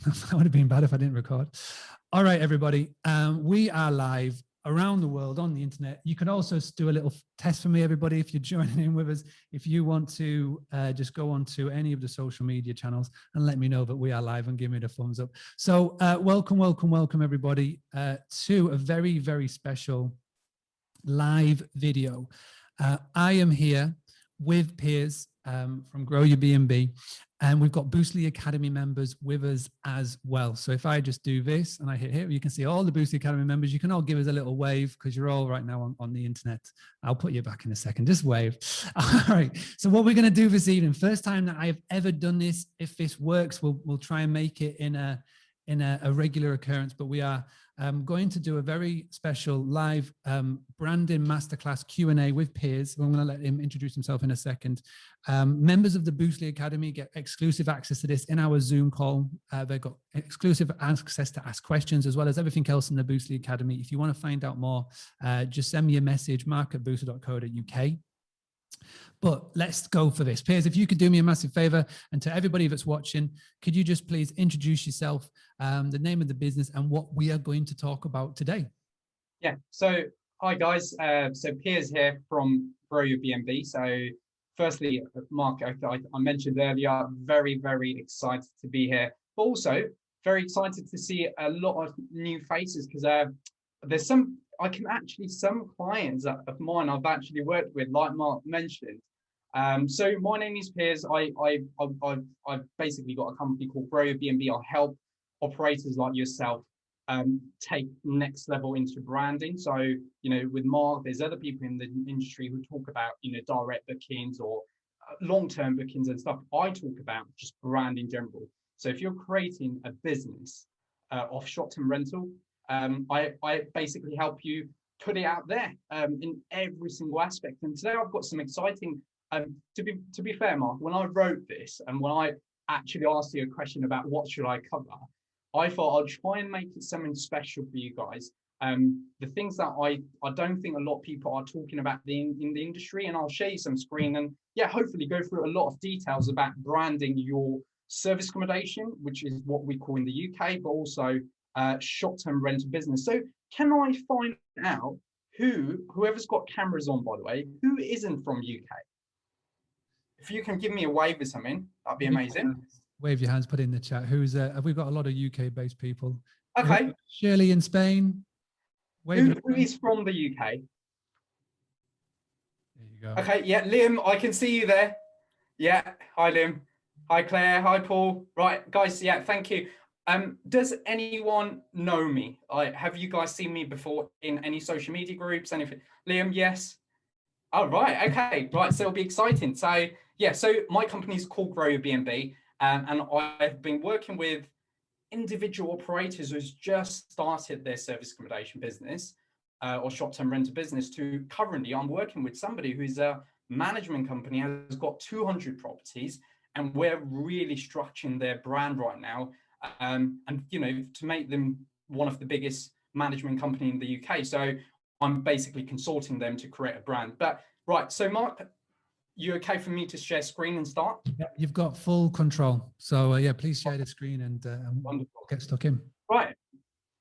That would have been bad if I didn't record. All right, everybody. We are live around the world on the internet. You can also do a little test for me, everybody, if you're joining in with us. If you want to just go on to any of the social media channels and let me know that we are live and give me the thumbs up. So welcome, everybody, to a very, very special live video. I am here with Piers from Growyourbnb, and we've got Boostly Academy members with us as well. So if I just do this and I hit here, you can see all the Boostly Academy members. You can all give us a little wave because you're all right now on the internet. I'll put you back in a second, just wave. All right, so what we're gonna do this evening, first time that I've ever done this, if this works, we'll try and make it in a regular occurrence, but we are going to do a very special live branding masterclass Q&A with Piers. I'm going to let him introduce himself in a second. Members of the Boostly Academy get exclusive access to this in our Zoom call. They've got exclusive access to ask questions as well as everything else in the Boostly Academy. If you want to find out more, just send me a message, mark@boostly.co.uk. But let's go for this. Piers, if you could do me a massive favor, and to everybody that's watching, could you just please introduce yourself, the name of the business, and what we are going to talk about today? Yeah, so hi guys. So Piers here from Growyourbnb. So firstly, Mark, I mentioned earlier, very, very excited to be here, but also very excited to see a lot of new faces because there's some clients of mine I've actually worked with, like Mark mentioned. So my name is Piers. I've basically got a company called Growyourbnb. I help operators like yourself take next level into branding. So, you know, with Mark, there's other people in the industry who talk about, you know, direct bookings or long-term bookings and stuff. I talk about just brand in general. So if you're creating a business of short-term rental, I basically help you put it out there in every single aspect. And today I've got some exciting, to be fair, Mark, when I wrote this and when I actually asked you a question about what should I cover, I thought I'd try and make it something special for you guys. The things that I don't think a lot of people are talking about in the industry, and I'll show you some screen and yeah, hopefully go through a lot of details about branding your service accommodation, which is what we call in the UK, but also short-term rental business. So can I find out whoever's got cameras on, by the way, who isn't from UK? If you can give me a wave or something, that'd be amazing. Wave your hands, put it in the chat. Who's have we got a lot of UK-based people? Okay. Shirley in Spain. Who is from the UK? There you go. Okay, yeah, Liam, I can see you there. Yeah, hi Liam. Hi Claire, hi Paul. Right, guys, yeah, thank you. Does anyone know me? Have you guys seen me before in any social media groups, anything? Liam, yes. Oh, right, okay, right, so it'll be exciting. So yeah, so my company is called Growyourbnb, and I've been working with individual operators who's just started their service accommodation business or short-term rental business to currently I'm working with somebody who's a management company, has got 200 properties, and we're really structuring their brand right now, and you know, to make them one of the biggest management company in the UK. So I'm basically consulting them to create a brand. But right, so Mark, you okay for me to share screen and start? Yeah, you've got full control. So yeah, please share the screen and wonderful. Get stuck in. Right.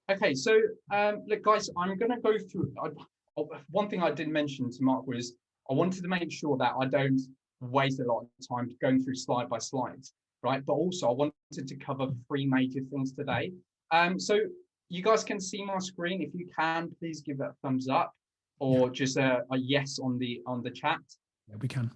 Okay, so look, guys, I'm going to go through. One thing I did mention to Mark was I wanted to make sure that I don't waste a lot of time going through slide by slide, right? But also I wanted to cover 3 major things today. So you guys can see my screen. If you can, please give it a thumbs up or just a yes on the chat. Yeah, we can.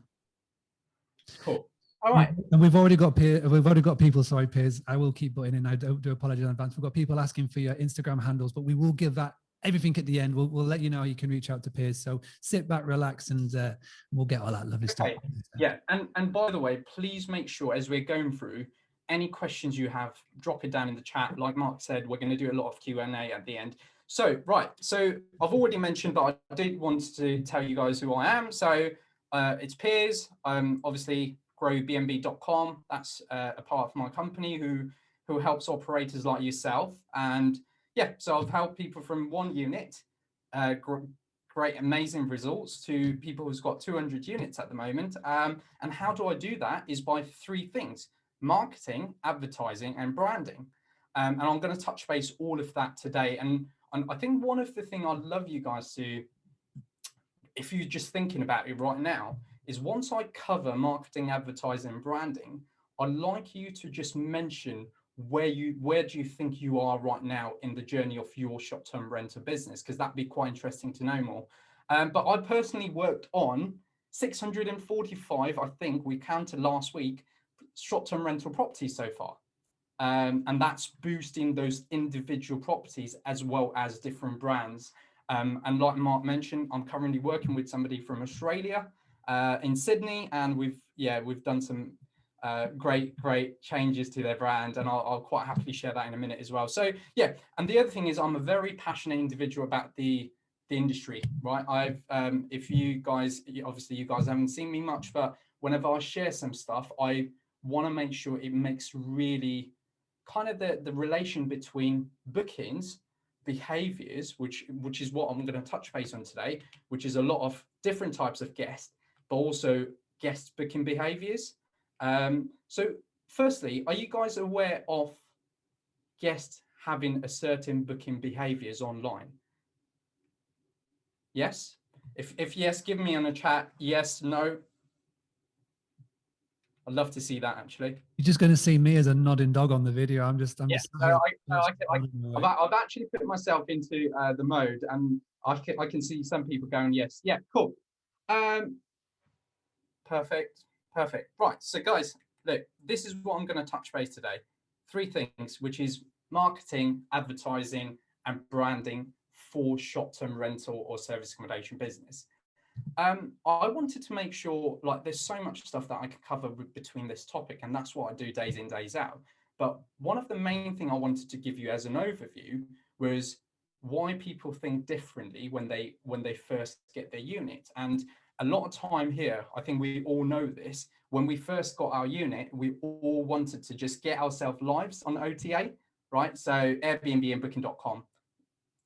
Cool. All right. And we've already got people. Sorry, Piers. I will keep putting in. I do apologize in advance. We've got people asking for your Instagram handles, but we will give that everything at the end. We'll let you know how you can reach out to Piers. So sit back, relax, and we'll get all that lovely stuff. Yeah. And by the way, please make sure as we're going through any questions you have, drop it down in the chat. Like Mark said, we're going to do a lot of Q&A at the end. So right. So I've already mentioned, but I did want to tell you guys who I am. So it's Piers. Obviously. Growyourbnb.com. That's a part of my company who helps operators like yourself. And yeah, so I've helped people from 1 unit, great, amazing results, to people who's got 200 units at the moment. And how do I do that is by 3 things: marketing, advertising, and branding. And I'm going to touch base all of that today. And I think one of the things I'd love you guys to, if you're just thinking about it right now, is once I cover marketing, advertising, and branding, I'd like you to just mention where do you think you are right now in the journey of your short-term rental business, because that'd be quite interesting to know more. But I personally worked on 645, I think we counted last week, short-term rental properties so far. And that's boosting those individual properties as well as different brands. And like Mark mentioned, I'm currently working with somebody from Australia in Sydney, and we've done some great changes to their brand, and I'll quite happily share that in a minute as well. So yeah, and the other thing is I'm a very passionate individual about the industry, right? I've if you guys, obviously you guys haven't seen me much, but whenever I share some stuff, I want to make sure it makes really kind of the relation between bookings, behaviors, which is what I'm going to touch base on today, which is a lot of different types of guests, but also guest booking behaviors. So firstly, are you guys aware of guests having a certain booking behaviors online? Yes? If yes, give me on the chat, yes, no. I'd love to see that actually. You're just going to see me as a nodding dog on the video. I'm just yeah. So I've actually put myself into the mode, and I can see some people going yes. Yeah, cool. Perfect. Right. So guys, look, this is what I'm going to touch base today. 3 things, which is marketing, advertising, and branding for short-term rental or service accommodation business. I wanted to make sure, like, there's so much stuff that I could cover between this topic, and that's what I do days in, days out. But one of the main thing I wanted to give you as an overview was why people think differently when they first get their unit. And a lot of time here, I think we all know this, when we first got our unit, we all wanted to just get ourselves lives on OTA, right? So Airbnb and booking.com,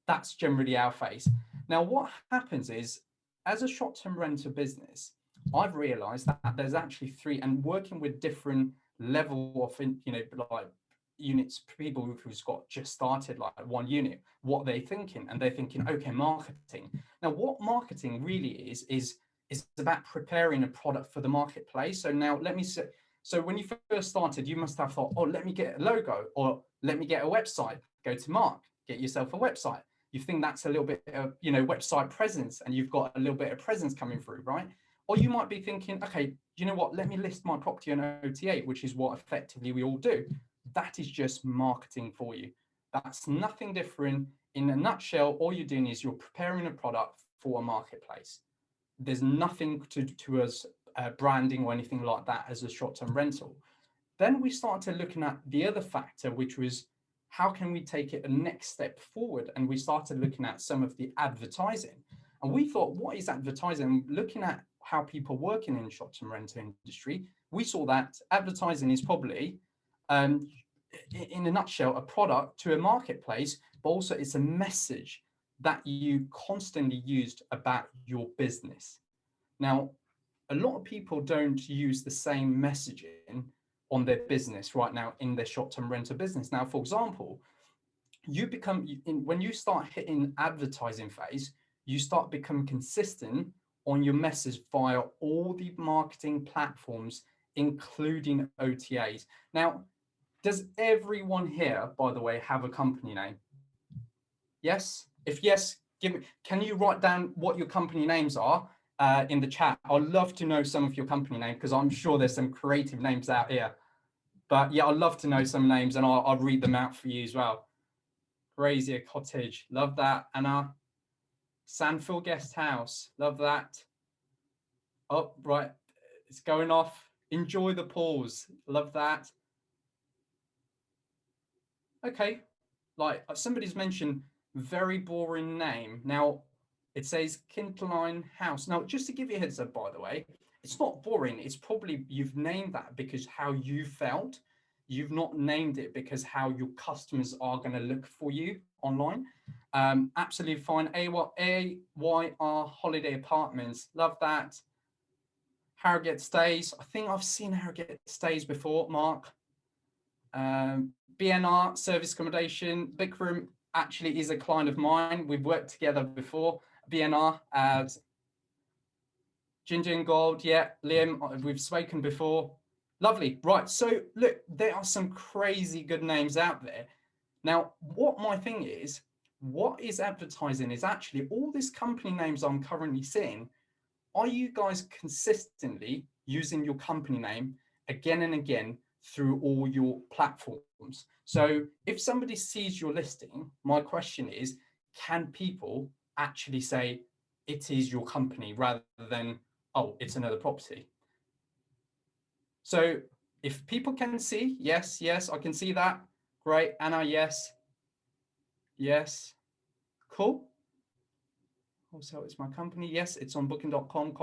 that's generally our phase. Now, what happens is, as a short-term rental business, I've realized that there's actually 3, and working with different level of, like units, people who've got just started like 1 unit, what they're thinking, and they're thinking, okay, marketing. Now, what marketing really is about preparing a product for the marketplace. So now let me say, so when you first started, you must have thought, oh, let me get a logo, or let me get a website. Go to Mark, get yourself a website. You think that's a little bit of, website presence, and you've got a little bit of presence coming through, right? Or you might be thinking, okay, you know what, let me list my property on OTA, which is what effectively we all do. That is just marketing for you. That's nothing different. In a nutshell, all you're doing is you're preparing a product for a marketplace. There's nothing to us branding or anything like that as a short-term rental. Then we started looking at the other factor, which was, how can we take it a next step forward? And we started looking at some of the advertising. And we thought, what is advertising? Looking at how people working in the short-term rental industry, we saw that advertising is probably, in a nutshell, a product to a marketplace, but also it's a message that you constantly used about your business. Now, a lot of people don't use the same messaging on their business right now in their short-term rental business. Now, for example, when you start hitting advertising phase, you start becoming consistent on your message via all the marketing platforms, including OTAs. Now, does everyone here, by the way, have a company name? Yes? If yes, can you write down what your company names are in the chat? I'd love to know some of your company name, because I'm sure there's some creative names out here. But yeah, I'd love to know some names, and I'll read them out for you as well. Grazier Cottage, love that. Anna. Sandfield Guest House, love that. Oh, right, it's going off. Enjoy the pause, love that. Okay, like somebody's mentioned, very boring name. Now, it says Kinterline House. Now, just to give you a heads up, by the way, it's not boring. It's probably, you've named that because how you felt. You've not named it because how your customers are going to look for you online. Absolutely fine. AYR Holiday Apartments. Love that. Harrogate Stays. I think I've seen Harrogate Stays before, Mark. BNR, service accommodation. Bikram actually is a client of mine. We've worked together before. BNR, Ginger and Gold, yeah, Liam, we've spoken before. Lovely. Right, so look, there are some crazy good names out there. Now, what my thing is, what is advertising is actually all these company names I'm currently seeing. Are you guys consistently using your company name again and again through all your platforms? So if somebody sees your listing, my question is, can people actually say it is your company rather than, oh, it's another property? So if people can see, yes, yes, I can see that. Great. Anna, yes. Yes. Cool. Also, it's my company. Yes, it's on booking.com,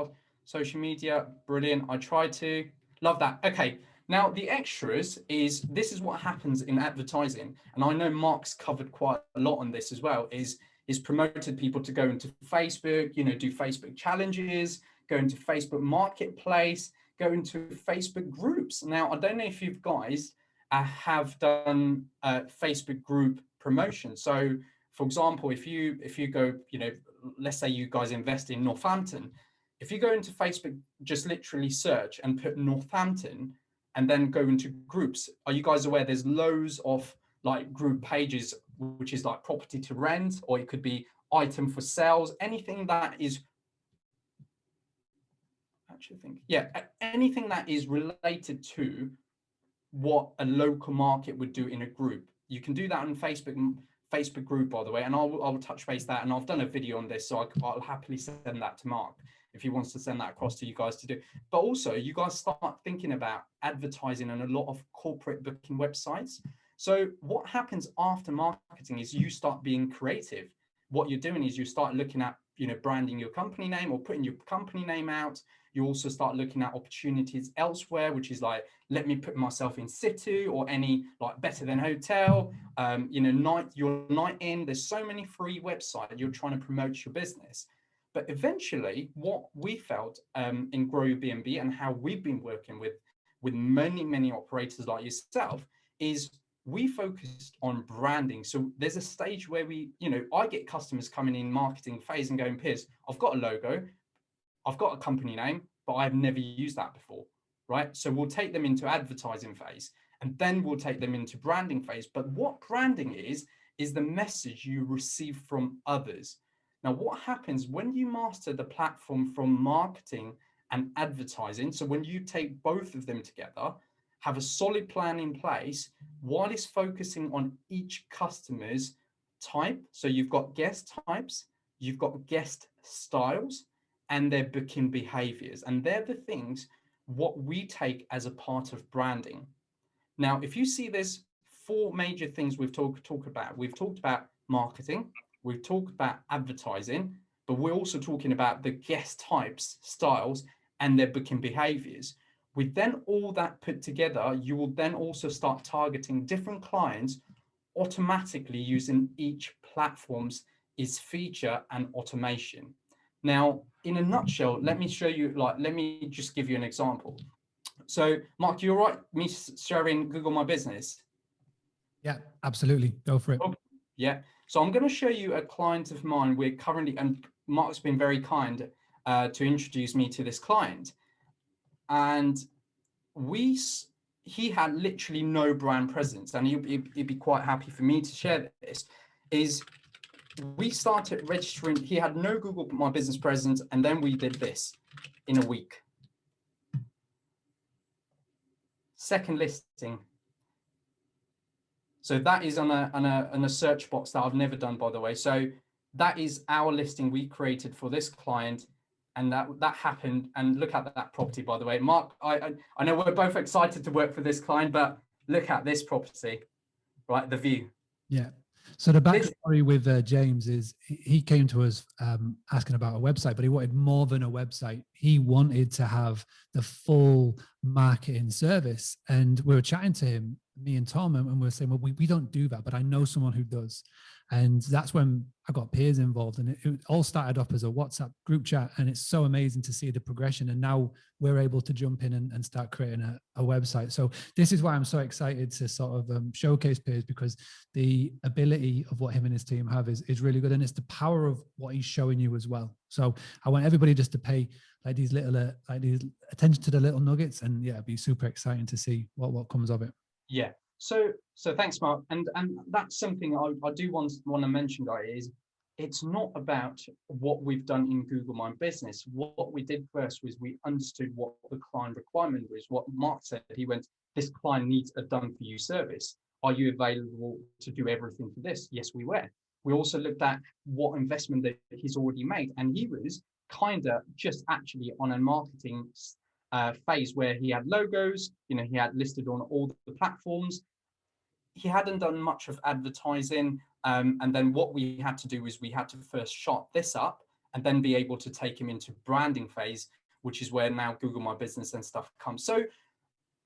social media. Brilliant. I tried to. Love that. Okay. Now, the extras is, this is what happens in advertising. And I know Mark's covered quite a lot on this as well, is promoted people to go into Facebook, you know, do Facebook challenges, go into Facebook Marketplace, go into Facebook groups. Now, I don't know if you guys have done Facebook group promotion. So, for example, if you go, you know, let's say you guys invest in Northampton, if you go into Facebook, just literally search and put Northampton and then go into groups. Are you guys aware there's loads of like group pages, which is like property to rent, or it could be item for sales, anything that is, actually think, yeah, anything that is related to what a local market would do in a group. You can do that on Facebook group, by the way, and I'll touch base that, and I've done a video on this, so I'll happily send that to Mark if he wants to send that across to you guys to do. But also, you guys start thinking about advertising on a lot of corporate booking websites. So what happens after marketing is you start being creative. What you're doing is you start looking at, you know, branding your company name or putting your company name out. You also start looking at opportunities elsewhere, which is like, let me put myself in situ or any like better than hotel, you know, your night in. There's so many free websites you're trying to promote your business. But eventually, what we felt in Growyourbnb and how we've been working with many operators like yourself is we focused on branding. So there's a stage where we, you know, I get customers coming in marketing phase and going, Piers, I've got a logo, I've got a company name, but I've never used that before, right? So we'll take them into advertising phase, and then we'll take them into branding phase. But what branding is the message you receive from others. Now, what happens when you master the platform from marketing and advertising? So when you take both of them together, have a solid plan in place, while it's focusing on each customer's type. So you've got guest types, you've got guest styles, and their booking behaviors. And they're the things what we take as a part of branding. Now, if you see there's four major things we've talked about. We've talked about marketing, we've talked about advertising, but we're also talking about the guest types, styles, and their booking behaviors. With then all that put together, you will then also start targeting different clients automatically using each platform's feature and automation. Now, in a nutshell, let me show you, like, let me just give you an example. So, Mark, you're right, me sharing Google My Business? Yeah, absolutely. Go for it. Oh, yeah. So I'm going to show you a client of mine. We're currently, and Mark's been very kind to introduce me to this client. And he had literally no brand presence, and he'd be quite happy for me to share this, is we started registering. He had no Google My Business presence, and then we did this in a week. Second listing. So that is on a search box that I've never done, by the way. So that is our listing we created for this client, and that happened. And look at that property, by the way. Mark, I know we're both excited to work for this client, but look at this property, right? The view. Yeah. So the backstory with James is he came to us asking about a website, but he wanted more than a website. He wanted to have the full marketing service. And we were chatting to him. me and Tom, and we're saying, well, we don't do that, but I know someone who does. And that's when I got peers involved, and it all started up as a WhatsApp group chat. And it's so amazing to see the progression. And now we're able to jump in and start creating a website. So this is why I'm so excited to sort of showcase peers, because the ability of what him and his team have is really good. And it's the power of what he's showing you as well. So I want everybody just to pay like these little attention to the little nuggets, and yeah, it'd be super exciting to see what comes of it. Yeah. So thanks, Mark. And that's something I do want to mention, guys, is it's not about what we've done in Google My Business. What we did first was we understood what the client requirement was. What Mark said, he went, this client needs a done for you service. Are you available to do everything for this? Yes, we were. We also looked at what investment that he's already made, and he was kind of just actually on a marketing phase where he had logos, he had listed on all the platforms. He hadn't done much of advertising. And then what we had to do is we had to first shot this up and then be able to take him into branding phase, which is where now Google My Business and stuff comes. So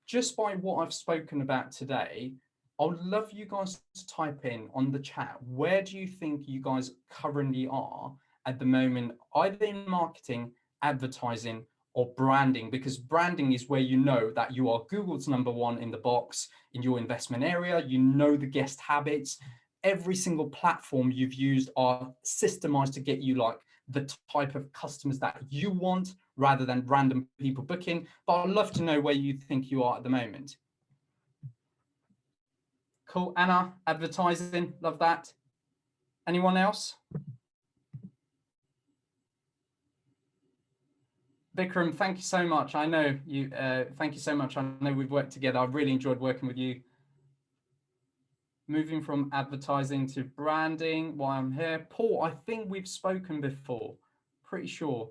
just by what I've spoken about today, I would love you guys to type in on the chat, where do you think you guys currently are at the moment, either in marketing, advertising, or branding? Because branding is where you know that you are Google's number one in the box in your investment area. You know the guest habits. Every single platform you've used are systemized to get you like the type of customers that you want rather than random people booking. But I'd love to know where you think you are at the moment. Cool. Anna, advertising, love that. Anyone else? Vikram, thank you so much. I know you, thank you so much. I know we've worked together. I've really enjoyed working with you. Moving from advertising to branding while I'm here. Paul, I think we've spoken before. Pretty sure.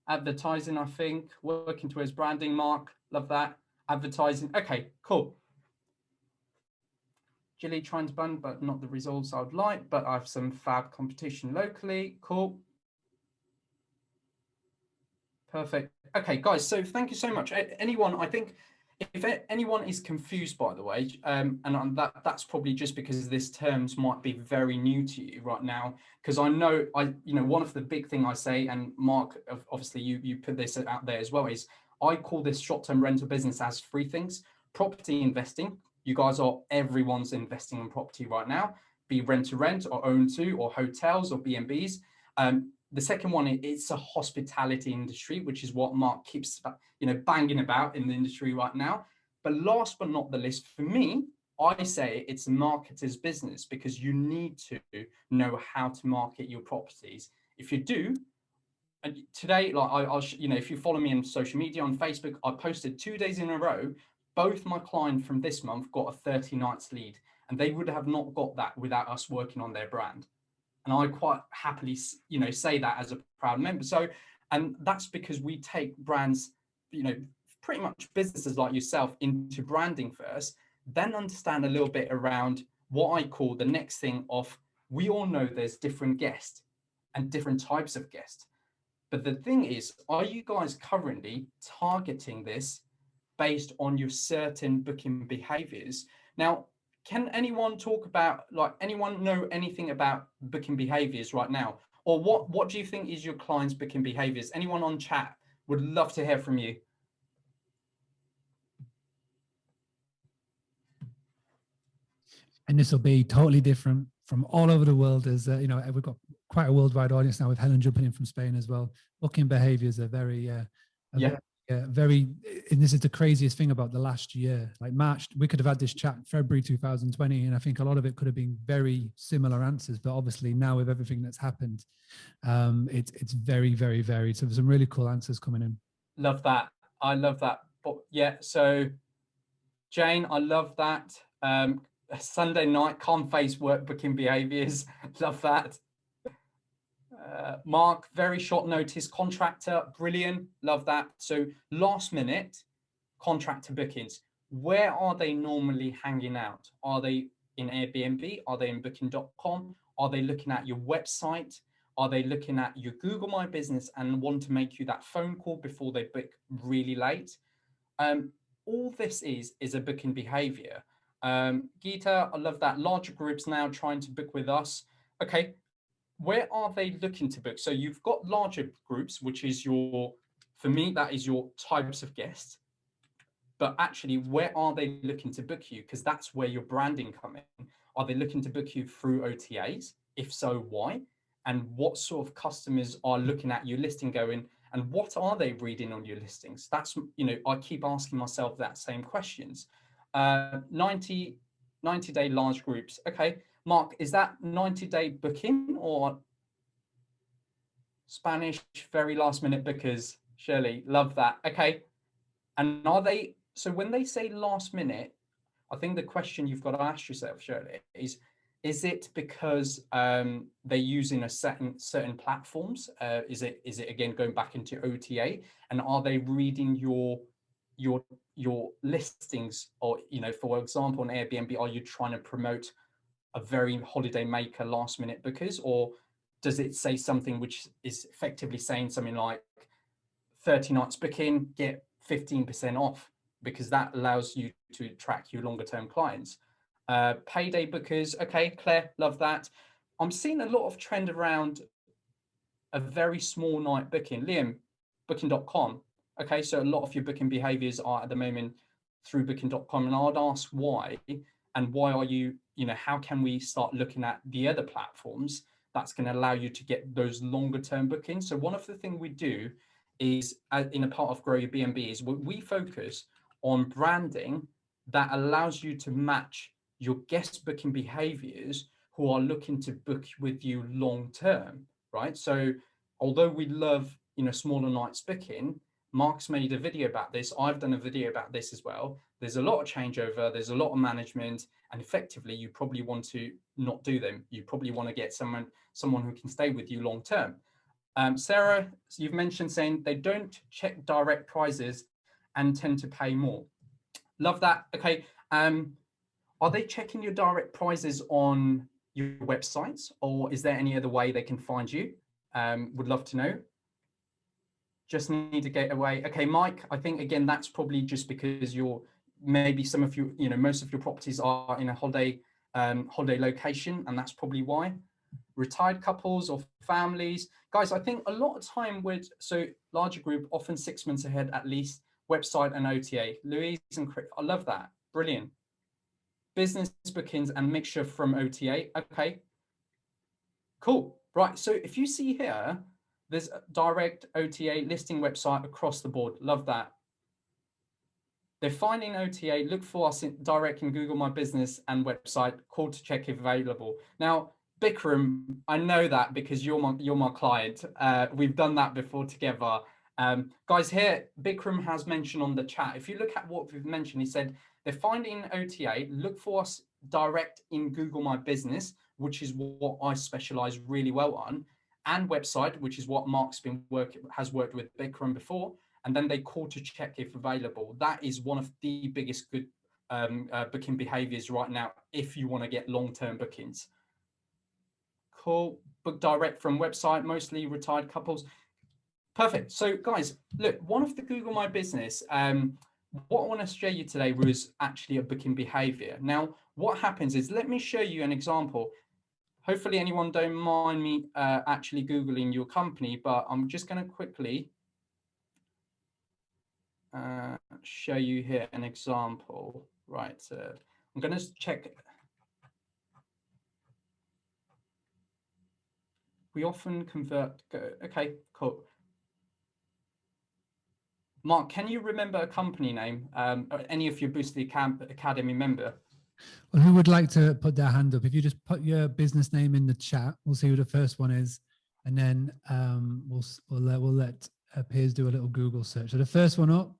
Advertising, I think. Working towards branding. Mark, love that. Advertising. Okay, cool. Gilly trying to bun, but not the results I would like, but I have some fab competition locally. Cool. Perfect. Okay, guys, so thank you so much. Anyone, I think if anyone is confused, by the way, and that's probably just because this terms might be very new to you right now, because I know, one of the big thing I say, and Mark, obviously you put this out there as well, is I call this short-term rental business as three things. Property investing. You guys everyone's investing in property right now, be rent to rent or own to, or hotels or B&Bs. The second one, it's a hospitality industry, which is what Mark keeps, banging about in the industry right now. But last but not the least, for me, I say it's a marketer's business, because you need to know how to market your properties. If you do, and today, like I'll if you follow me on social media on Facebook, I posted 2 days in a row. Both my client from this month got a 30 nights lead, and they would have not got that without us working on their brand. And I quite happily, say that as a proud member. So, and that's because we take brands, pretty much businesses like yourself, into branding first, then understand a little bit around what I call the next thing of, we all know there's different guests and different types of guests. But the thing is, are you guys currently targeting this based on your certain booking behaviors? Now, can anyone talk about, anyone know anything about booking behaviors right now? Or what do you think is your client's booking behaviors? Anyone on chat? Would love to hear from you. And this will be totally different from all over the world, as we've got quite a worldwide audience now, with Helen jumping in from Spain as well. Booking behaviors are very, very, and this is the craziest thing about the last year. Like March, we could have had this chat February 2020, and I think a lot of it could have been very similar answers. But obviously now, with everything that's happened, it's very, very varied. So there's some really cool answers coming in. Love that. I love that. But yeah, so Jane, I love that. Sunday night, can't face work booking behaviors. Love that. Mark, very short notice contractor, brilliant. Love that. So last minute contractor bookings, where are they normally hanging out? Are they in Airbnb? Are they in booking.com? Are they looking at your website? Are they looking at your Google My Business and want to make you that phone call before they book really late? all this is a booking behavior. Geeta, I love that. Larger groups now trying to book with us. Okay, where are they looking to book? So you've got larger groups, which is your, for me, that is your types of guests. But actually, where are they looking to book you? Because that's where your branding come in. Are they looking to book you through OTAs? If so, why? And what sort of customers are looking at your listing going, and what are they reading on your listings? That's, I keep asking myself that same questions. 90-day large groups. Okay, Mark, is that 90-day booking or Spanish very last minute bookers? Shirley, love that. Okay, and are they, so when they say last minute, I think the question you've got to ask yourself, Shirley, is it because they're using a certain platforms? Is it again going back into OTA? And are they reading your listings? Or, for example, on Airbnb, are you trying to promote a very holiday maker last minute bookers? Or does it say something which is effectively saying something like 30 nights booking, get 15% off, because that allows you to track your longer term clients. Payday bookers, okay, Claire, love that. I'm seeing a lot of trend around a very small night booking. Liam, booking.com. Okay, so a lot of your booking behaviors are at the moment through booking.com, and I'd ask why, and why are you, how can we start looking at the other platforms that's going to allow you to get those longer term bookings? So one of the things we do is, in a part of Grow Your BNB, is we focus on branding that allows you to match your guest booking behaviors who are looking to book with you long term, right? So although we love, smaller nights booking, Mark's made a video about this. I've done a video about this as well. There's a lot of changeover. There's a lot of management, and effectively, you probably want to not do them. You probably want to get someone who can stay with you long term. Sarah, you've mentioned saying they don't check direct prices and tend to pay more. Love that. Okay. Are they checking your direct prices on your websites, or is there any other way they can find you? Would love to know. Just need to get away. Okay, Mike, I think again, that's probably just because maybe some of you, most of your properties are in a holiday location, and that's probably why. Retired couples or families. Guys, I think a lot of time so larger group, often 6 months ahead at least, website and OTA. Louise and Chris, I love that. Brilliant. Business bookings and mixture from OTA. Okay, cool. Right, so if you see here, there's a direct OTA listing website across the board. Love that. They're finding OTA, look for us direct in Google My Business and website, call to check if available. Now, Bikram, I know that because you're my client. We've done that before together. Guys, here, Bikram has mentioned on the chat, if you look at what we've mentioned, he said, they're finding OTA, look for us direct in Google My Business, which is what I specialize really well on, and website, which is what Mark's has worked with Bikram before, and then they call to check if available. That is one of the biggest good booking behaviors right now if you want to get long-term bookings. Cool. Book direct from website, mostly retired couples. Perfect. So guys, look, one of the Google My Business, what I want to show you today was actually a booking behavior. Now, what happens is, let me show you an example. Hopefully anyone don't mind me actually Googling your company, but I'm just going to quickly show you here an example. Right. I'm going to check. We often convert. Okay, cool. Mark, can you remember a company name? Or any of your Boostly Academy member? Well, who would like to put their hand up? If you just put your business name in the chat, we'll see who the first one is, and then we'll let Piers do a little Google search. So the first one up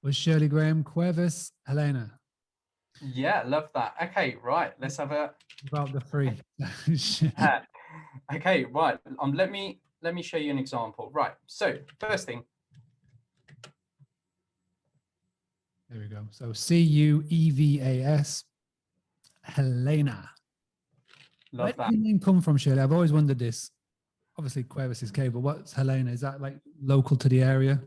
was Shirley Graham, Cuevas, Helena. Yeah, love that. Okay, right. Let's have a about the three. Okay, right. Let me show you an example. Right. So first thing. There we go. So Cuevas, Helena. Love that. Where did the name come from, Shirley? I've always wondered this. Obviously, Cuevas is K, but what's Helena? Is that like local to the area?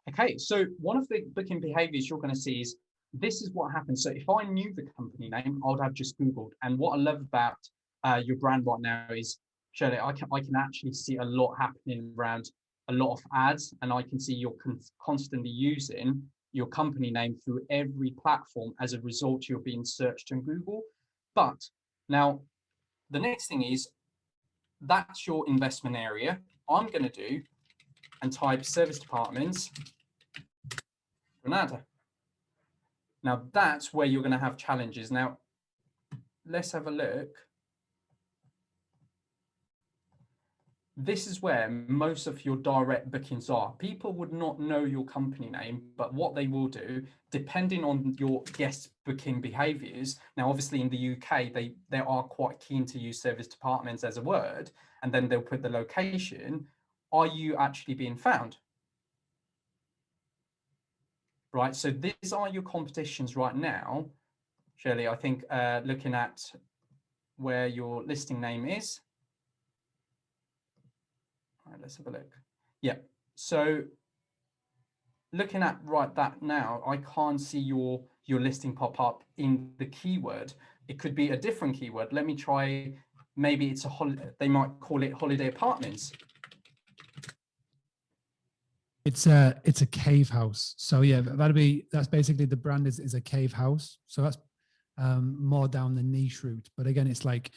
Okay, so one of the booking behaviors you're going to see is this is what happens. So if I knew the company name, I would have just Googled. And what I love about your brand right now is, Shirley, I can actually see a lot happening around a lot of ads, and I can see you're constantly using your company name through every platform. As a result, you're being searched on Google. But now the next thing is that's your investment area. I'm going to do and type service departments Granada. Now that's where you're going to have challenges. Now let's have a look. This is where most of your direct bookings are. People would not know your company name, but what they will do, depending on your guest booking behaviors. Now, obviously in the UK, they are quite keen to use service departments as a word, and then they'll put the location. Are you actually being found? Right, so these are your competitions right now. Shirley, I think looking at where your listing name is. All right, let's have a look. Yeah, so looking at that now, I can't see your listing pop up in the keyword. It could be a different keyword. Let me try, maybe it's a holiday, they might call it holiday apartments. It's a cave house. So yeah, that's basically the brand is a cave house. So that's more down the niche route. But again, it's like,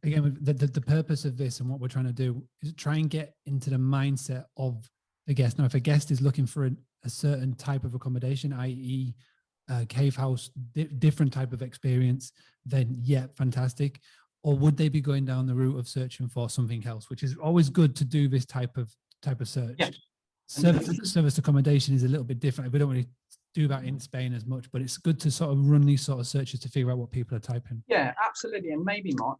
again, the purpose of this and what we're trying to do is try and get into the mindset of the guest. Now, if a guest is looking for a certain type of accommodation, i.e. Cave house, different type of experience, then yeah, fantastic. Or would they be going down the route of searching for something else, which is always good to do this type of search. Yeah. Service accommodation is a little bit different. We don't really do that in Spain as much, but it's good to sort of run these sort of searches to figure out what people are typing. Yeah, absolutely. And maybe, Mark,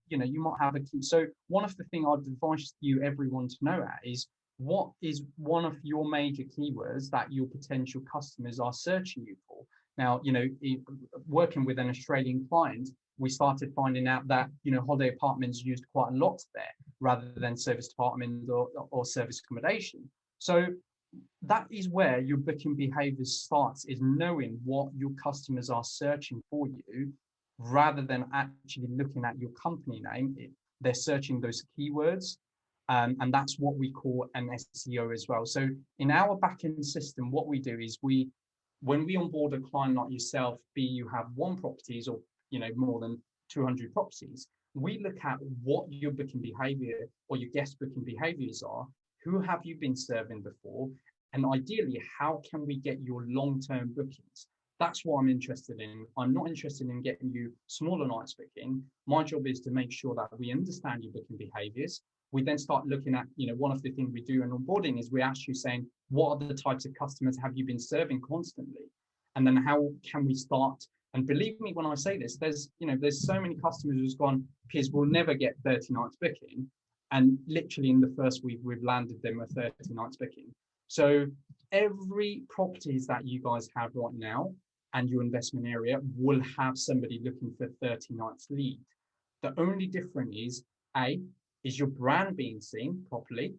you might have a key. So one of the things I'd advise you, everyone, to know is what is one of your major keywords that your potential customers are searching you for. Now, working with an Australian client, we started finding out that, holiday apartments used quite a lot there rather than service department or service accommodation. So that is where your booking behavior starts, is knowing what your customers are searching for you rather than actually looking at your company name. They're searching those keywords. And that's what we call an SEO as well. So in our backend system, what we do is when we onboard a client like yourself, be you have one properties or more than 200 properties, we look at what your booking behavior or your guest booking behaviors are. Who have you been serving before? And ideally, how can we get your long-term bookings? That's what I'm interested in. I'm not interested in getting you smaller nights booking. My job is to make sure that we understand your booking behaviors. We then start looking at, one of the things we do in onboarding is we ask you saying, what are the types of customers have you been serving constantly? And then how can we start? And believe me, when I say this, there's so many customers who's gone, Piers, we'll never get 30 nights booking. And literally in the first week, we've landed them a 30 nights booking. So every properties that you guys have right now and your investment area will have somebody looking for 30 nights lead. The only difference is, A, is your brand being seen properly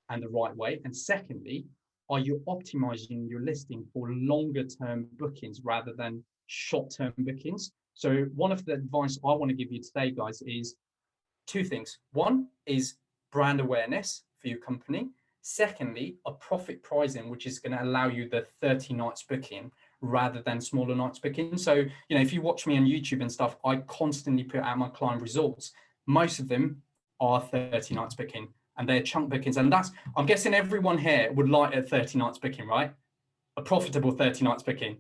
and the right way? And secondly, are you optimizing your listing for longer term bookings rather than short term bookings? So one of the advice I want to give you today, guys, is two things. One is brand awareness for your company. Secondly, a profit pricing, which is going to allow you the 30 nights booking rather than smaller nights booking. So, if you watch me on YouTube and stuff, I constantly put out my client results. Most of them are 30 nights booking and they're chunk bookings. And I'm guessing everyone here would like a 30 nights booking, right? A profitable 30 nights booking.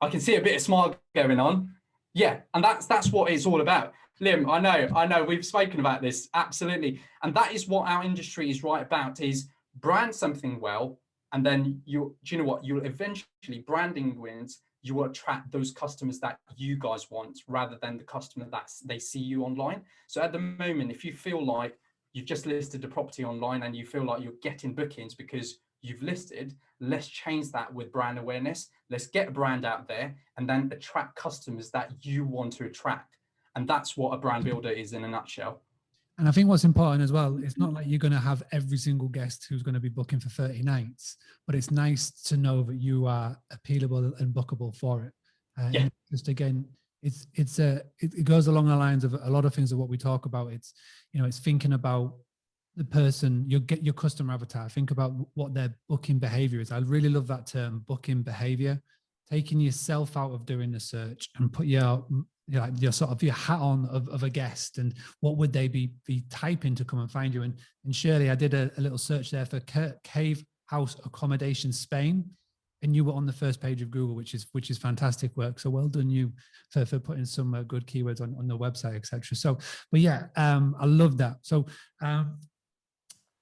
I can see a bit of smile going on. Yeah, and that's what it's all about. Liam, I know, we've spoken about this, absolutely. And that is what our industry is right about, is brand something well, and then you'll eventually, branding wins, you will attract those customers that you guys want rather than the customer that they see you online. So at the moment, if you feel like you've just listed the property online and you feel like you're getting bookings because you've listed, let's change that with brand awareness. Let's get a brand out there and then attract customers that you want to attract. And that's what a brand builder is in a nutshell. And I think what's important as well, it's not like you're going to have every single guest who's going to be booking for 30 nights, but it's nice to know that you are appealable and bookable for it. Yeah. And just again, it goes along the lines of a lot of things of what we talk about. It's, you know, it's thinking about the person, you get your customer avatar, think about what their booking behavior is. I really love that term, booking behavior, taking yourself out of doing the search and put your sort of your hat on of a guest, and what would they be typing to come and find you. And Shirley, I did a little search there for cave house accommodation Spain, and you were on the first page of Google, which is fantastic work. So well done you for putting some good keywords on the website, etc. So, but yeah, I love that. So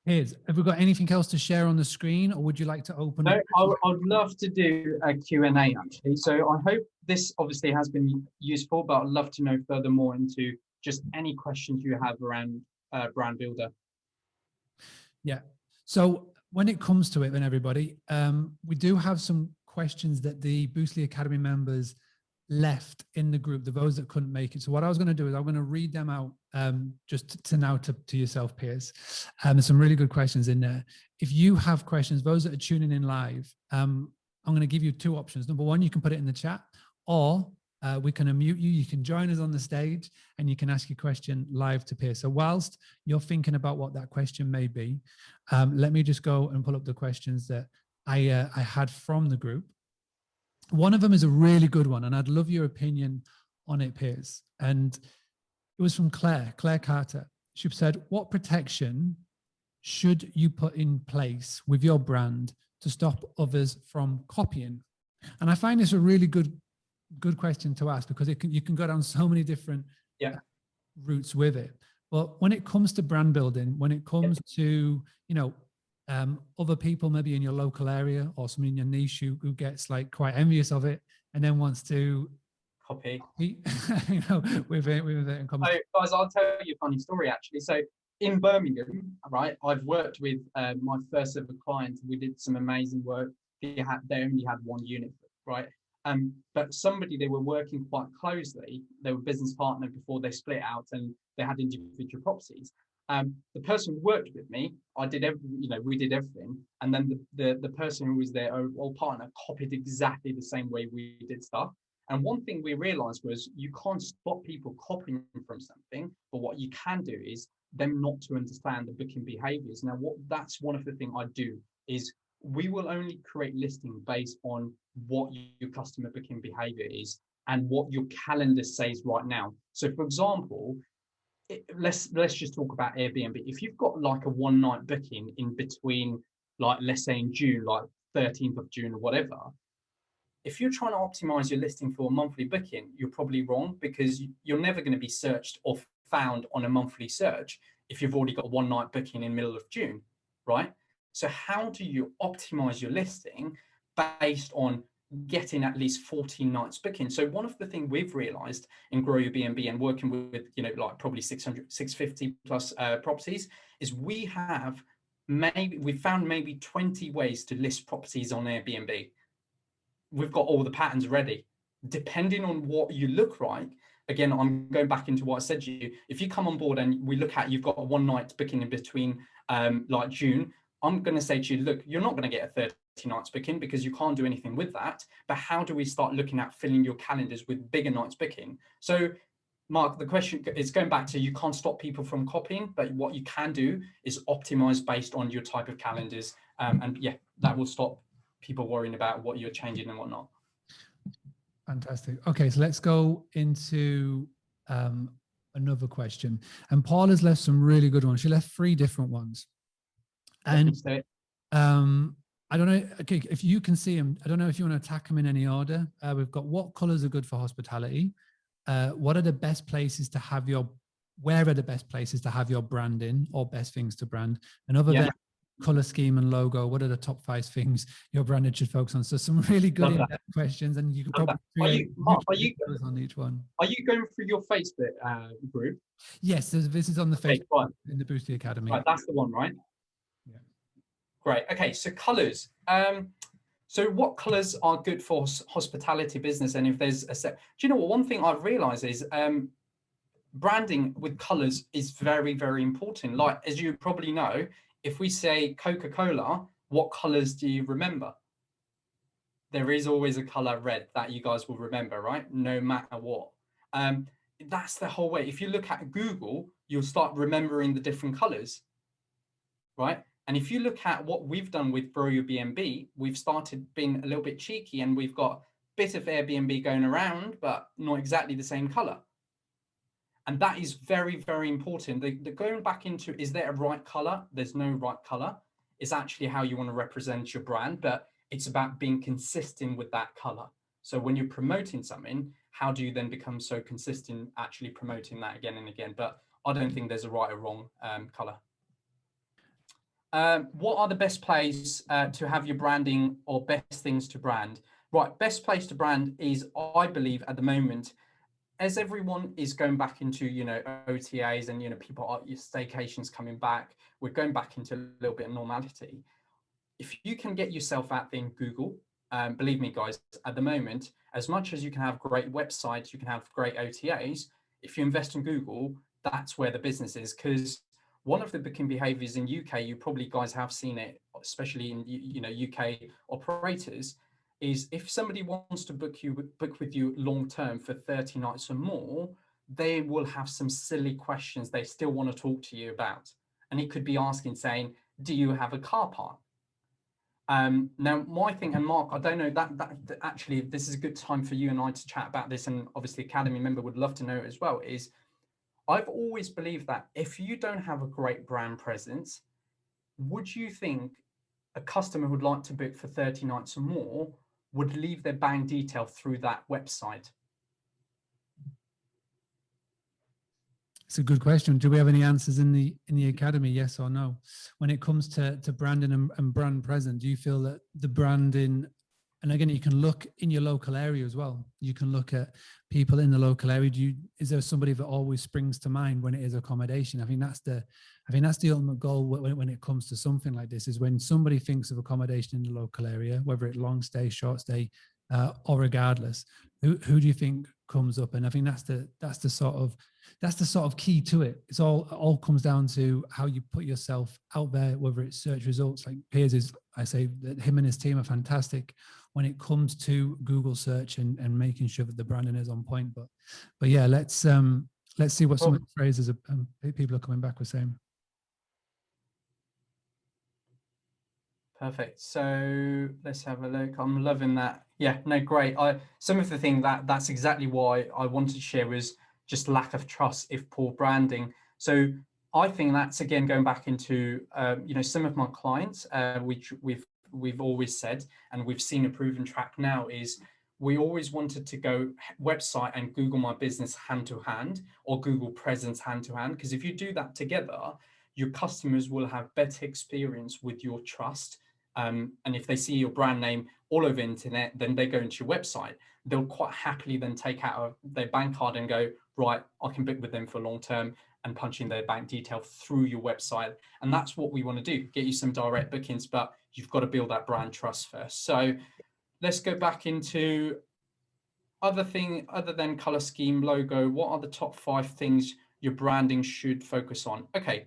have we got anything else to share on the screen, or would you like to open up? I'd love to do a Q&A actually. So I hope this obviously has been useful, but I'd love to know furthermore into just any questions you have around Brand Builder. Yeah. So when it comes to it, then everybody, we do have some questions that the Boostly Academy members left in the group, those that couldn't make it. So what I was going to do is I'm going to read them out just to yourself, Piers. There's some really good questions in there. If you have questions, those that are tuning in live, I'm going to give you two options. Number one, you can put it in the chat, or we can unmute you. You can join us on the stage and you can ask your question live to Piers. So whilst you're thinking about what that question may be, let me just go and pull up the questions that I had from the group. One of them is a really good one, and I'd love your opinion on it, Piers. And it was from Claire Carter. She said, what protection should you put in place with your brand to stop others from copying? And I find this a really good question to ask, because you can go down so many different routes with it. But when it comes to brand building, when it comes to, you know, other people maybe in your local area or someone in your niche who gets like quite envious of it and then wants to copy, you know, with it in common. So guys, I'll tell you a funny story actually. So in Birmingham, right, I've worked with my first ever client. We did some amazing work. They only had one unit, right? But somebody they were working quite closely, they were business partner before they split out, and they had individual properties. The person who worked with me, we did everything, and then the person who was their old partner copied exactly the same way we did stuff. And one thing we realized was you can't stop people copying from something, but what you can do is them not to understand the booking behaviors. Now, that's one of the things I do is we will only create listing based on what your customer booking behavior is and what your calendar says right now. So for example, let's just talk about Airbnb. If you've got like a one night booking in between, like let's say in June, like 13th of June or whatever, if you're trying to optimize your listing for a monthly booking, you're probably wrong, because you're never going to be searched or found on a monthly search if you've already got a one night booking in the middle of June, right? So how do you optimize your listing based on getting at least 14 nights booking? So one of the things we've realized in Growyourbnb and working with, you know, like probably 650 plus properties is we found maybe 20 ways to list properties on Airbnb. We've got all the patterns ready. Depending on what you look like, again, I'm going back into what I said to you. If you come on board and we look at, you've got a one night booking in between like June, I'm going to say to you, look, you're not going to get a 30 nights booking because you can't do anything with that. But how do we start looking at filling your calendars with bigger nights booking? So Mark, the question is going back to, you can't stop people from copying, but what you can do is optimize based on your type of calendars. And yeah, that will stop people worrying about what you're changing and whatnot. Fantastic. Okay, so let's go into another question. And Paul has left some really good ones. She left 3 different ones. And I don't know, okay, if you can see them, I don't know if you want to attack them in any order. We've got what colors are good for hospitality? What are the best places to have where are the best places to have your branding or best things to brand? And other than color scheme and logo, what are the top 5 things your brand should focus on? So some really good in-depth questions, and you could probably create videos on each one. Are you going through your Facebook group? Yes, this is on the Facebook in the Boostly Academy. Right, that's the one, right? Yeah. Great. Okay, so colors. So what colors are good for hospitality business? And if there's do you know what? One thing I've realized is branding with colors is very, very important. Like, as you probably know, if we say Coca-Cola, what colors do you remember? There is always a color red that you guys will remember, right? No matter what. That's the whole way. If you look at Google, you'll start remembering the different colors, right? And if you look at what we've done with Grow Your BNB, we've started being a little bit cheeky, and we've got a bit of Airbnb going around, but not exactly the same color. And that is very, very important. The going back into, is there a right color? There's no right color. It's actually how you want to represent your brand, but it's about being consistent with that color. So when you're promoting something, how do you then become so consistent actually promoting that again and again? But I don't think there's a right or wrong color. What are the best places to have your branding, or best things to brand? Right, best place to brand is, I believe at the moment, as everyone is going back into, OTAs, and, people are, your staycations coming back, we're going back into a little bit of normality. If you can get yourself out there in Google, believe me, guys, at the moment, as much as you can have great websites, you can have great OTAs, if you invest in Google, that's where the business is. Because one of the booking behaviors in UK, you probably guys have seen it, especially in UK operators, is if somebody wants to book with you long term for 30 nights or more, they will have some silly questions they still want to talk to you about. And it could be asking, saying, do you have a car park? Now, my thing, and Mark, I don't know, that actually, this is a good time for you and I to chat about this, and obviously Academy member would love to know as well, is I've always believed that if you don't have a great brand presence, would you think a customer who'd like to book for 30 nights or more would leave their bank detail through that website? It's a good question. Do we have any answers in the academy? Yes or no? When it comes to branding and brand presence, do you feel that the branding, and again, you can look in your local area as well. You can look at people in the local area. Is there somebody that always springs to mind when it is accommodation? I think that's the ultimate goal when it comes to something like this, is when somebody thinks of accommodation in the local area, whether it's long stay, short stay, or regardless, who do you think comes up? And I think that's the sort of key to it. It's all comes down to how you put yourself out there, whether it's search results. Like Piers I say that him and his team are fantastic when it comes to Google search and making sure that the branding is on point. But yeah, let's see what some of the phrases people are coming back with saying. Perfect. So let's have a look. I'm loving that. Yeah, no, great. Some of the thing that's exactly why I wanted to share was just lack of trust if poor branding. So I think that's, again, going back into some of my clients, which we've always said, and we've seen a proven track now, is we always wanted to go website and Google My Business hand to hand, or Google Presence hand to hand, because if you do that together, your customers will have better experience with your trust. And if they see your brand name all over the internet, then they go into your website. They'll quite happily then take out their bank card and go, right, I can book with them for long term, and punch in their bank detail through your website. And that's what we want to do, get you some direct bookings, but you've got to build that brand trust first. So let's go back into other than color scheme, logo. What are the top 5 things your branding should focus on? Okay.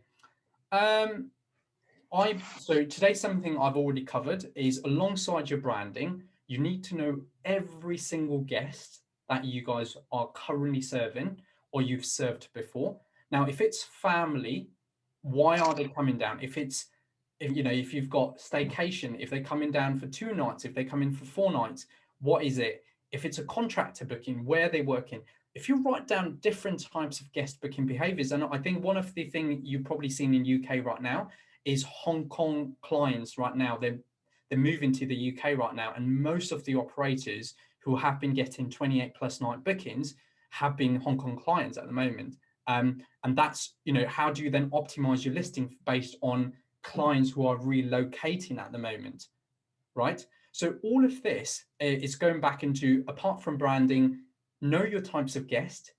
So today, something I've already covered is, alongside your branding, you need to know every single guest that you guys are currently serving or you've served before. Now, if it's family, why are they coming down? If you've got staycation, if they're coming down for 2 nights, if they come in for 4 nights, what is it? If it's a contractor booking, where are they working? If you write down different types of guest booking behaviors, and I think one of the things you've probably seen in UK right now is Hong Kong clients right now. They're moving to the UK right now, and most of the operators who have been getting 28+ night bookings have been Hong Kong clients at the moment. And that's, how do you then optimize your listing based on clients who are relocating at the moment, right? So all of this is going back into, apart from branding, know your types of guests,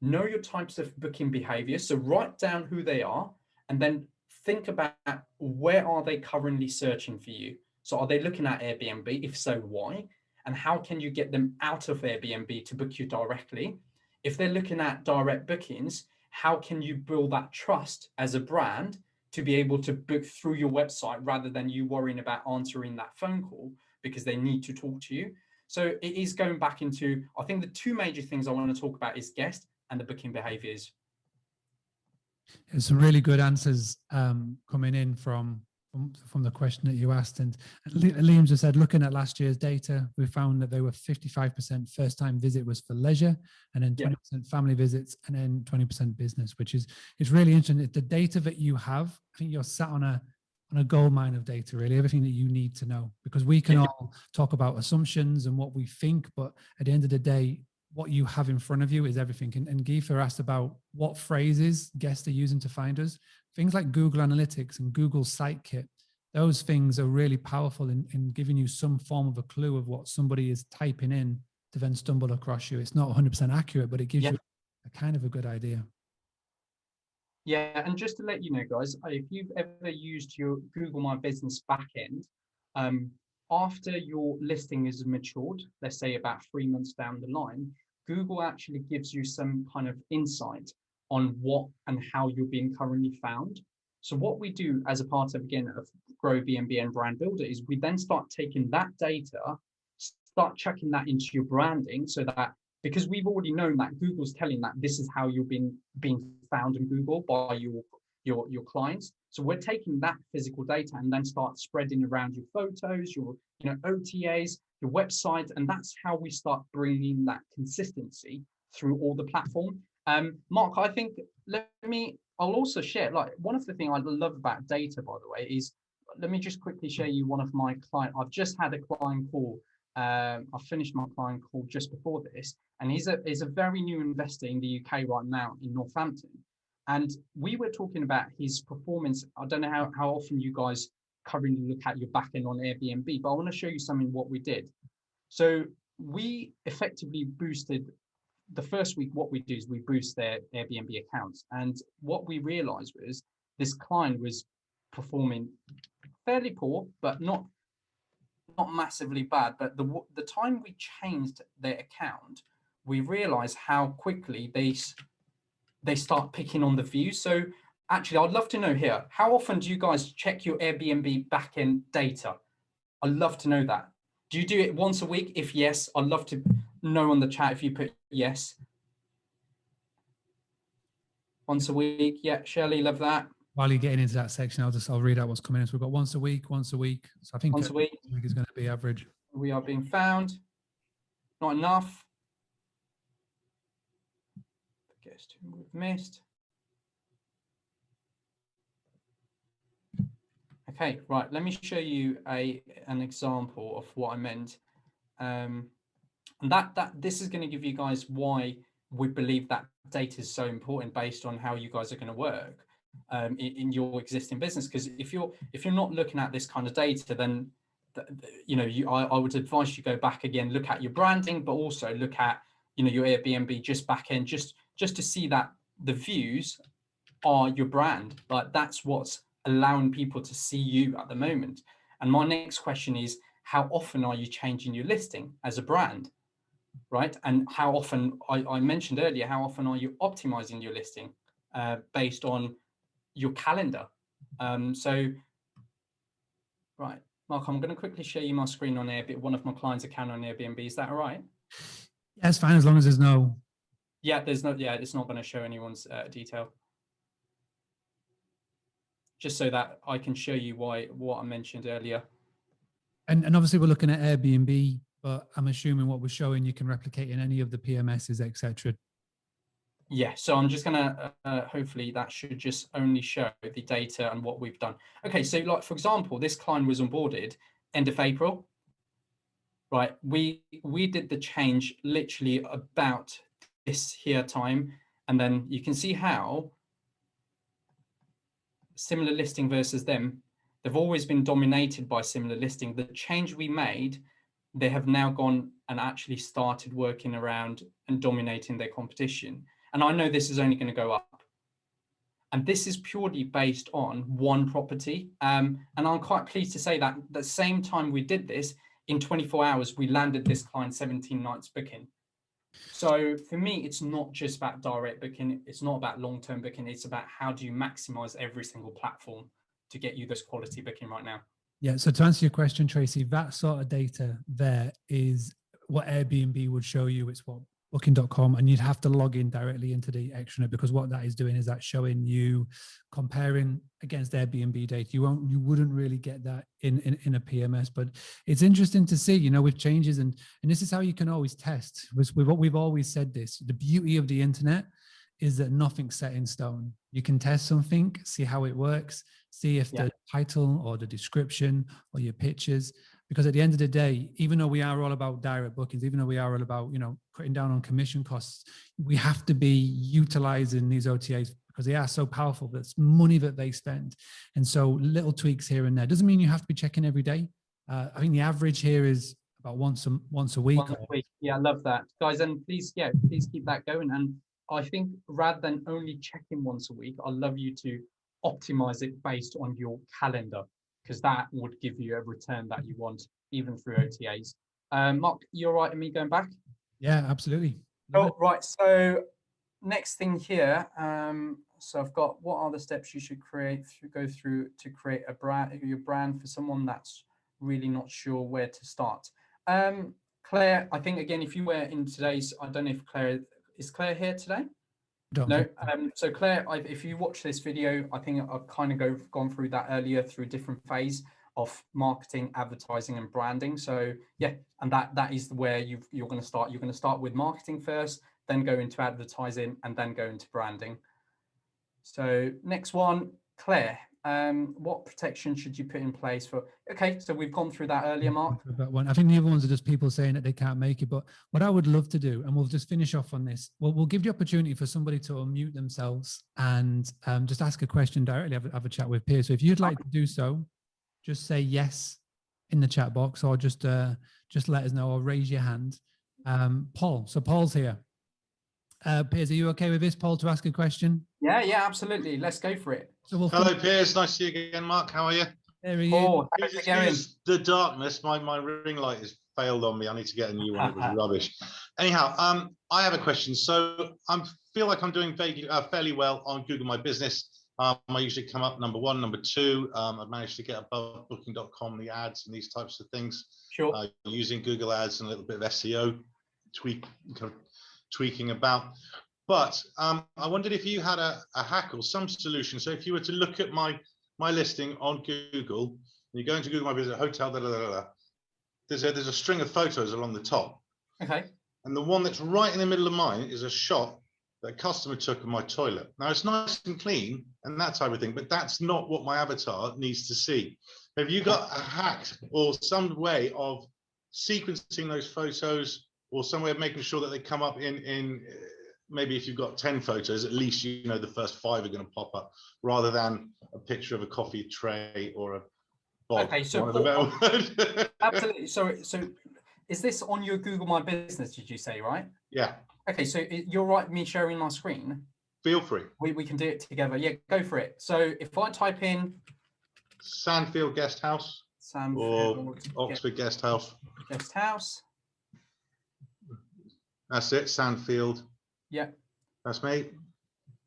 know your types of booking behavior. So write down who they are, and then think about, where are they currently searching for you? So are they looking at Airbnb? If so, why? And how can you get them out of Airbnb to book you directly? if they're looking at direct bookings, how can you build that trust as a brand to be able to book through your website rather than you worrying about answering that phone call because they need to talk to you? So it is going back into, I think the two major things I want to talk about is guest and the booking behaviors. There's some really good answers coming in from the question that you asked. And Liam just said, looking at last year's data, we found that they were 55% first time visit was for leisure, and then 20% family visits, and then 20% business, which is, it's really interesting. The data that you have, I think you're sat on a gold mine of data, really, everything that you need to know, because we can all talk about assumptions and what we think, but at the end of the day, what you have in front of you is everything. And Giefer asked about what phrases guests are using to find us. Things like Google Analytics and Google Site Kit, those things are really powerful in giving you some form of a clue of what somebody is typing in to then stumble across you. It's not 100% accurate, but it gives you a kind of a good idea. Yeah, and just to let you know, guys, if you've ever used your Google My Business backend, after your listing is matured, let's say about 3 months down the line, Google actually gives you some kind of insight on what and how you're being currently found. So what we do as a part of, again, of Growyourbnb and Brand Builder is we then start taking that data, start chucking that into your branding, so that, because we've already known that Google's telling that this is how you're being found in Google by your clients. So we're taking that physical data and then start spreading around your photos, your OTAs, your website, and that's how we start bringing that consistency through all the platform. Mark, I think I'll also share, like, one of the things I love about data, by the way, is, let me just quickly share you one of my clients. I've just had a client call. I finished my client call just before this, and he's a very new investor in the UK right now in Northampton. And we were talking about his performance. I don't know how often you guys currently look at your backend on Airbnb, but I want to show you something what we did. So we effectively boosted, the first week, what we do is we boost their Airbnb accounts. And what we realized was this client was performing fairly poor, but not massively bad. But the time we changed their account, we realized how quickly they start picking on the views. So actually, I'd love to know here, how often do you guys check your Airbnb backend data? I'd love to know that. Do you do it once a week? If yes, I'd love to know on the chat if you put yes. Once a week. Yeah, Shirley, love that. While you're getting into that section, I'll read out what's coming in. So we've got once a week. So I think once a week is going to be average. We are being found. Not enough. Guess who we've missed. Okay, right. Let me show you an example of what I meant. And this is going to give you guys why we believe that data is so important based on how you guys are going to work in your existing business. Because if you're not looking at this kind of data, then I would advise you go back again, look at your branding, but also look at your Airbnb just back end, just to see that the views are your brand. Like, that's what's allowing people to see you at the moment. And my next question is, how often are you changing your listing as a brand, right? And how often, I mentioned earlier, how often are you optimizing your listing based on your calendar? So, right, Mark, I'm going to quickly show you my screen on Airbnb, one of my clients' account on Airbnb. Is that all right? Yeah, it's fine, as long as there's no... Yeah, it's not going to show anyone's detail. Just so that I can show you what I mentioned earlier. And obviously we're looking at Airbnb, but I'm assuming what we're showing you can replicate in any of the PMSs, etc. Yeah, so I'm just going to, hopefully that should just only show the data and what we've done. Okay, so like, for example, this client was onboarded end of April, right? We did the change literally about this here time, and then you can see how similar listing versus them, they've always been dominated by similar listing. The change we made, they have now gone and actually started working around and dominating their competition. And I know this is only going to go up. And this is purely based on one property. And I'm quite pleased to say that the same time we did this, in 24 hours, we landed this client 17 nights booking. So for me, it's not just about direct booking. It's not about long-term booking. It's about how do you maximize every single platform to get you this quality booking right now. Yeah. So to answer your question, Tracy, that sort of data there is what Airbnb would show you. It's what booking.com, and you'd have to log in directly into the extranet, because what that is doing is that showing you comparing against Airbnb data. You wouldn't really get that in a PMS, but it's interesting to see, with changes, and this is how you can always test. With what we've always said, this the beauty of the internet is that nothing's set in stone. You can test something, see how it works, see if the title or the description or your pictures, because at the end of the day, even though we are all about direct bookings, even though we are all about, cutting down on commission costs, we have to be utilizing these OTAs because they are so powerful. That's money that they spend. And so little tweaks here and there. Doesn't mean you have to be checking every day. I think the average here is about once a week. Once a week. Yeah, I love that. Guys, and please keep that going. And I think rather than only checking once a week, I'd love you to optimize it based on your calendar, because that would give you a return that you want, even through OTAs. Mark, you're right in me going back? Yeah, absolutely. Oh, right. So next thing here. So I've got, what are the steps you should go through to create your brand for someone that's really not sure where to start? Claire, I think, again, if you were in today's, I don't know if is Claire here today? No. So Claire, if you watch this video, I think I've kind of gone through that earlier through a different phase of marketing, advertising, and branding. So yeah, and that is where you're going to start. You're going to start with marketing first, then go into advertising, and then go into branding. So next one, Claire, what protection should you put in place for? Okay, so we've gone through that earlier, Mark. That one. I think the other ones are just people saying that they can't make it. But what I would love to do, and we'll just finish off on this, we'll give the opportunity for somebody to unmute themselves and just ask a question directly, have a chat with peers. So if you'd like to do so, just say yes in the chat box, or just let us know, or raise your hand. Paul, so Paul's here. Piers, are you okay with this, Paul, to ask a question? Yeah, absolutely. Let's go for it. So hello, Piers. Nice to see you again, Mark. How are you? There he is. Oh, how's it going? The darkness. My ring light has failed on me. I need to get a new one. It was rubbish. Anyhow, I have a question. So I feel like I'm doing fairly well on Google My Business. I usually come up number 1, number 2. I've managed to get above booking.com, the ads and these types of things. Sure. Using Google Ads and a little bit of SEO tweaking about. But I wondered if you had a hack or some solution. So if you were to look at my listing on Google, and you go into Google My Business, hotel, there's a string of photos along the top. Okay. And the one that's right in the middle of mine is a shot that a customer took of my toilet. Now it's nice and clean and that type of thing, but that's not what my avatar needs to see. Have you got a hack or some way of sequencing those photos, or some way of making sure that they come up in maybe if you've got 10 photos, at least the first 5 are going to pop up, rather than a picture of a coffee tray or a bog? Okay, so absolutely. So is this on your Google My Business, did you say, right? Yeah. Okay, so you're right, me sharing my screen? Feel free. We can do it together. Yeah, go for it. So if I type in Sandfield Guest House, or Oxford Guest House. Guest House. That's it, Sandfield. Yeah. That's me.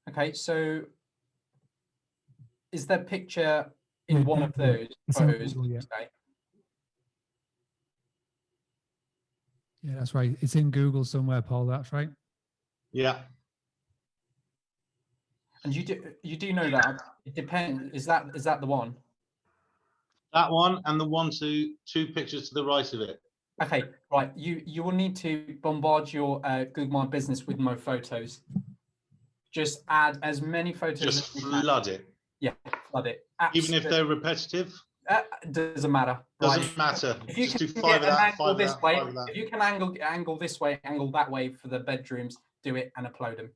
Okay, so is there a picture in one of those photos? Yeah. Yeah, that's right. It's in Google somewhere, Paul. That's right. Yeah. And you do know that it depends. Is that the one? That one, and the one two pictures to the right of it. Okay, right. You will need to bombard your Google My Business with more photos. Just add as many photos. Just flood it. Yeah, flood it. Absolutely. Even if they're repetitive. Doesn't matter. Doesn't matter. If you just can do 5 of that, 5 of that, 5 of that. If you can angle this way, angle that way for the bedrooms, do it and upload them.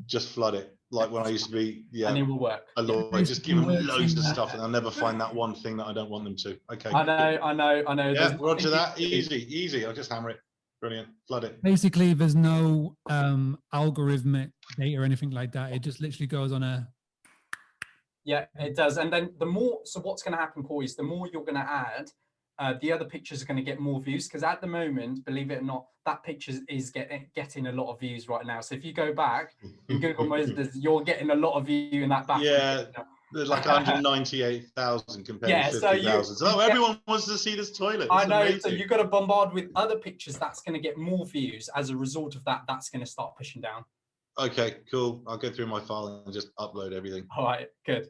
Just flood it, like when I used to be. Yeah, and it will work. I just give them loads of stuff, and I'll never find that one thing that I don't want them to. Okay. I know. Yeah, roger that. Easy. I'll just hammer it. Brilliant. Flood it. Basically, there's no algorithmic data or anything like that. It just literally goes on a. Yeah, it does. And then the more, so what's going to happen, Paul, is the more you're going to add, the other pictures are going to get more views, because at the moment, believe it or not, that picture is getting a lot of views right now. So if you go back in Google Moses, you're getting a lot of view in that bathroom Yeah, picture. there's like 198,000 compared Yeah, to so 50,000. So everyone wants to see this toilet. I It's know. amazing. So you've got to bombard with other pictures. That's going to get more views. As a result of that, that's going to start pushing down. Okay, cool. I'll go through my file and just upload everything. All right, good,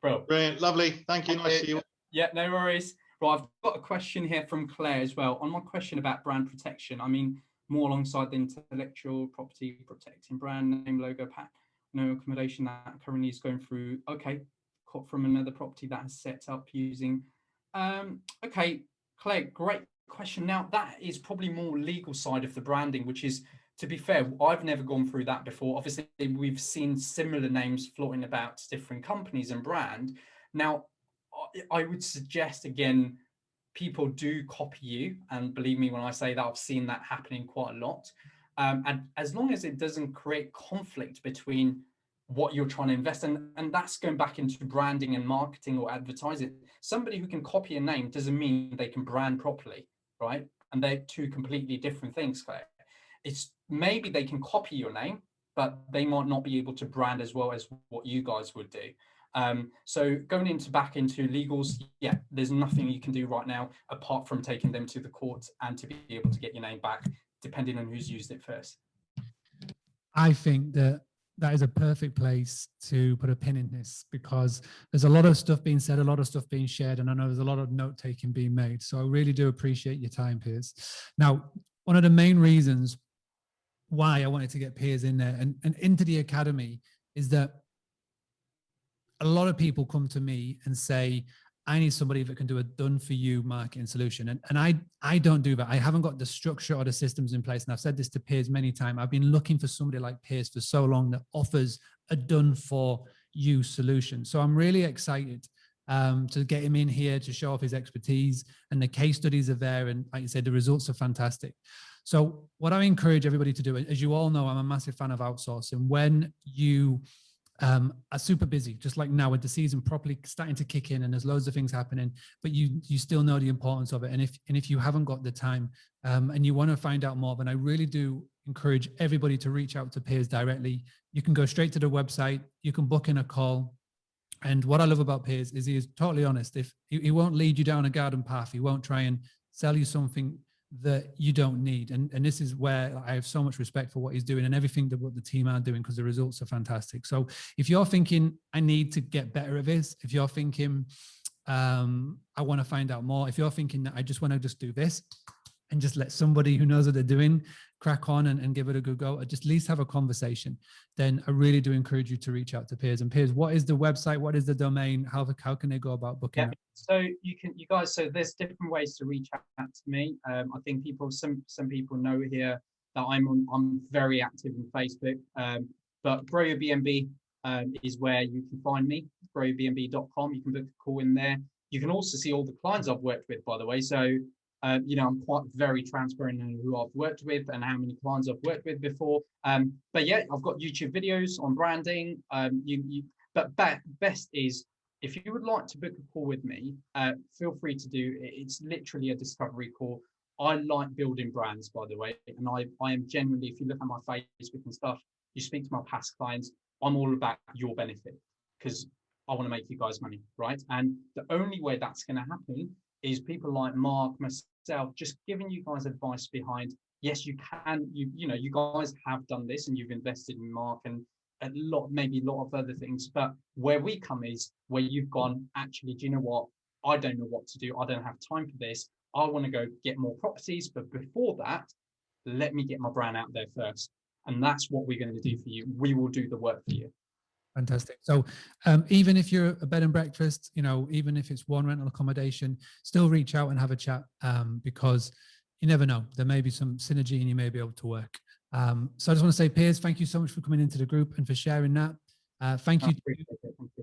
bro. Brilliant, lovely. Thank you. Nice to see you. Yeah, no worries. Right, I've got a question here from Claire as well. On my question about brand protection, I mean, more alongside the intellectual property, protecting brand name, logo, pack, no accommodation that currently is going through. Okay, caught from another property that has set up using. Okay, Claire, great question. Now, that is probably more legal side of the branding, which is, to be fair, I've never gone through that before. Obviously, we've seen similar names floating about different companies and brand. Now, I would suggest, again, people do copy you. And believe me when I say that, I've seen that happening quite a lot. And as long as it doesn't create conflict between what you're trying to invest in, and that's going back into branding and marketing or advertising. Somebody who can copy a name doesn't mean they can brand properly, right? And they're two completely different things, Claire. It's maybe they can copy your name, but they might not be able to brand as well as what you guys would do. So going back into legals, yeah, there's nothing you can do right now apart from taking them to the court and to be able to get your name back, depending on who's used it first. I think that is a perfect place to put a pin in this, because there's a lot of stuff being said, a lot of stuff being shared, and I know there's a lot of note taking being made. So I really do appreciate your time, Piers. Now, one of the main reasons why I wanted to get Piers in there and into the academy is that a lot of people come to me and say, I need somebody that can do a done for you marketing solution. And I don't do that. I haven't got the structure or the systems in place. And I've said this to Piers many times. I've been looking for somebody like Piers for so long that offers a done for you solution. So I'm really excited to get him in here to show off his expertise, and the case studies are there. And like you said, the results are fantastic. So what I encourage everybody to do, as you all know, I'm a massive fan of outsourcing. When you are super busy, just like now with the season properly starting to kick in and there's loads of things happening, but you still know the importance of it. And if you haven't got the time and you want to find out more, then I really do encourage everybody to reach out to Piers directly. You can go straight to the website, you can book in a call. And what I love about Piers is he is totally honest. If he won't lead you down a garden path, he won't try and sell you something that you don't need. And this is where I have so much respect for what he's doing and everything that what the team are doing, because the results are fantastic. So if you're thinking, I need to get better at this, if you're thinking, I want to find out more, if you're thinking that I just want to just do this and just let somebody who knows what they're doing crack on and give it a good go, or just at least have a conversation, then I really do encourage you to reach out to Piers. And Piers, what is the website? What is the domain? How can they go about booking it? So you guys, so there's different ways to reach out to me. I think some people know here that I'm very active in Facebook, but Growyourbnb is where you can find me, growyourbnb.com. You can book a call in there. You can also see all the clients I've worked with, by the way. So I'm quite very transparent in who I've worked with and how many clients I've worked with before. But yeah, I've got YouTube videos on branding. But best is, if you would like to book a call with me, feel free to do it. It's literally a discovery call. I like building brands, by the way, and I am genuinely, if you look at my Facebook and stuff, you speak to my past clients, I'm all about your benefit, because I want to make you guys money, right? And the only way that's going to happen is people like Mark, myself, just giving you guys advice behind, yes, you can, you guys have done this and you've invested in Mark and maybe a lot of other things, but where we come is where you've gone, actually, do you know what? I don't know what to do. I don't have time for this. I want to go get more properties, but before that, let me get my brand out there first. And that's what we're going to do for you. We will do the work for you. Fantastic. So even if you're a bed and breakfast, even if it's one rental accommodation, still reach out and have a chat, because you never know. There may be some synergy and you may be able to work. So I just want to say, Piers, thank you so much for coming into the group and for sharing that. Thank you to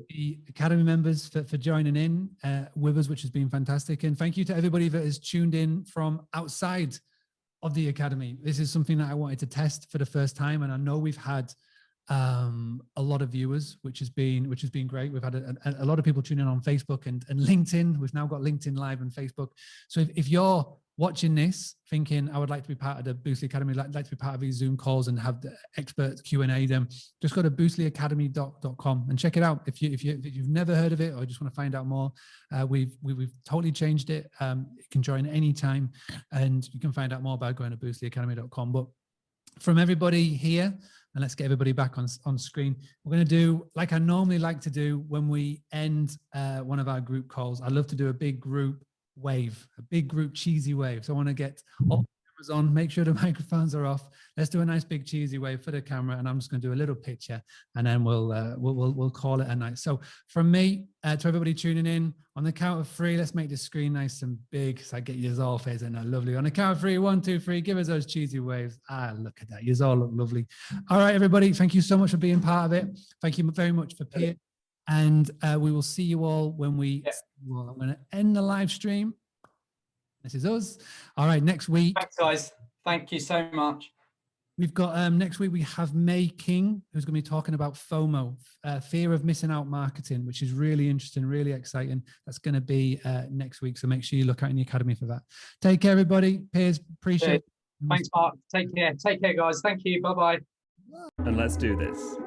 the Academy members for joining in with us, which has been fantastic. And thank you to everybody that has tuned in from outside of the Academy. This is something that I wanted to test for the first time. And I know we've had a lot of viewers, which has been great. We've had a lot of people tuning in on Facebook and LinkedIn. We've now got LinkedIn Live and Facebook. So if you're watching this thinking, I would like to be part of the Boostly Academy, like to be part of these Zoom calls and have the expert Q&A, then just go to boostlyacademy.com and check it out. If you've never heard of it or just want to find out more, we've totally changed it. You can join anytime, and you can find out more by going to boostlyacademy.com. But from everybody here, and let's get everybody back on screen, we're going to do like I normally like to do when we end one of our group calls. I love to do a big group wave, a big group cheesy wave. So I want to get all the cameras on, make sure the microphones are off. Let's do a nice big cheesy wave for the camera, and I'm just going to do a little picture, and then we'll call it a night. So from me to everybody tuning in, on the count of 3, let's make the screen nice and big so I get you all facing that lovely. On the count of 3, 1, 2, 3, give us those cheesy waves. Look at that, you all look lovely. All right, everybody, thank you so much for being part of it. Thank you very much for Pierre. And we will see you all when we. Well, I'm going to end the live stream. This is us. All right, next week. Thanks, guys. Thank you so much. We've got next week we have May King, who's going to be talking about FOMO, fear of missing out marketing, which is really interesting, really exciting. That's going to be next week. So make sure you look out in the academy for that. Take care, everybody. Piers, appreciate it. Thanks, Mark. Take care. Take care, guys. Thank you. Bye-bye. And let's do this.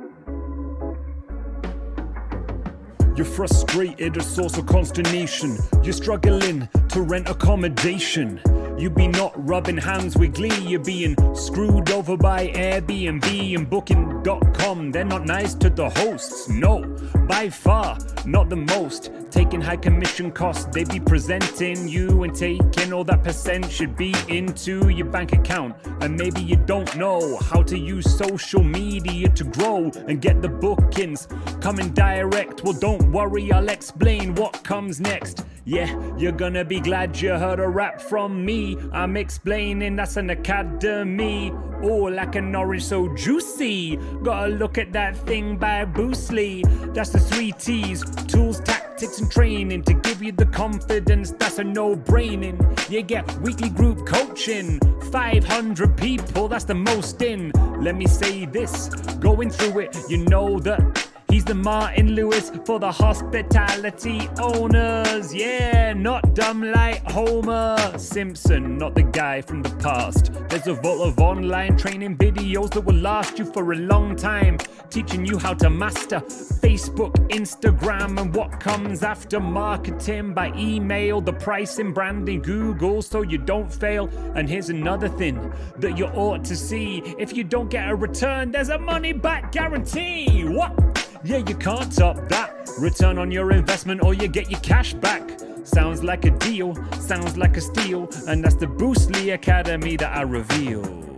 You're frustrated, a source of consternation. You're struggling to rent accommodation. You be not rubbing hands with glee. You're being screwed over by Airbnb and Booking.com. They're not nice to the hosts, no, by far not the most. Taking high commission costs, they be presenting you and taking all that percent should be into your bank account. And maybe you don't know how to use social media to grow and get the bookings coming direct. Well, don't worry, I'll explain what comes next. Yeah, you're gonna be glad you heard a rap from me. I'm explaining that's an academy. Oh, like an orange so juicy. Gotta look at that thing by Boostly. That's the 3 T's, tools, tactics and training to give you the confidence that's a no-braining. You get weekly group coaching, 500 people, that's the most in. Let me say this, going through it, you know that he's the Martin Lewis for the hospitality owners. Yeah, not dumb like Homer Simpson, not the guy from the past. There's a vault of online training videos that will last you for a long time, teaching you how to master Facebook, Instagram, and what comes after marketing by email, the pricing, branding, Google, so you don't fail. And here's another thing that you ought to see. If you don't get a return, there's a money back guarantee. What? Yeah, you can't top that. Return on your investment or you get your cash back. Sounds like a deal, sounds like a steal, and that's the Boostly Academy that I reveal.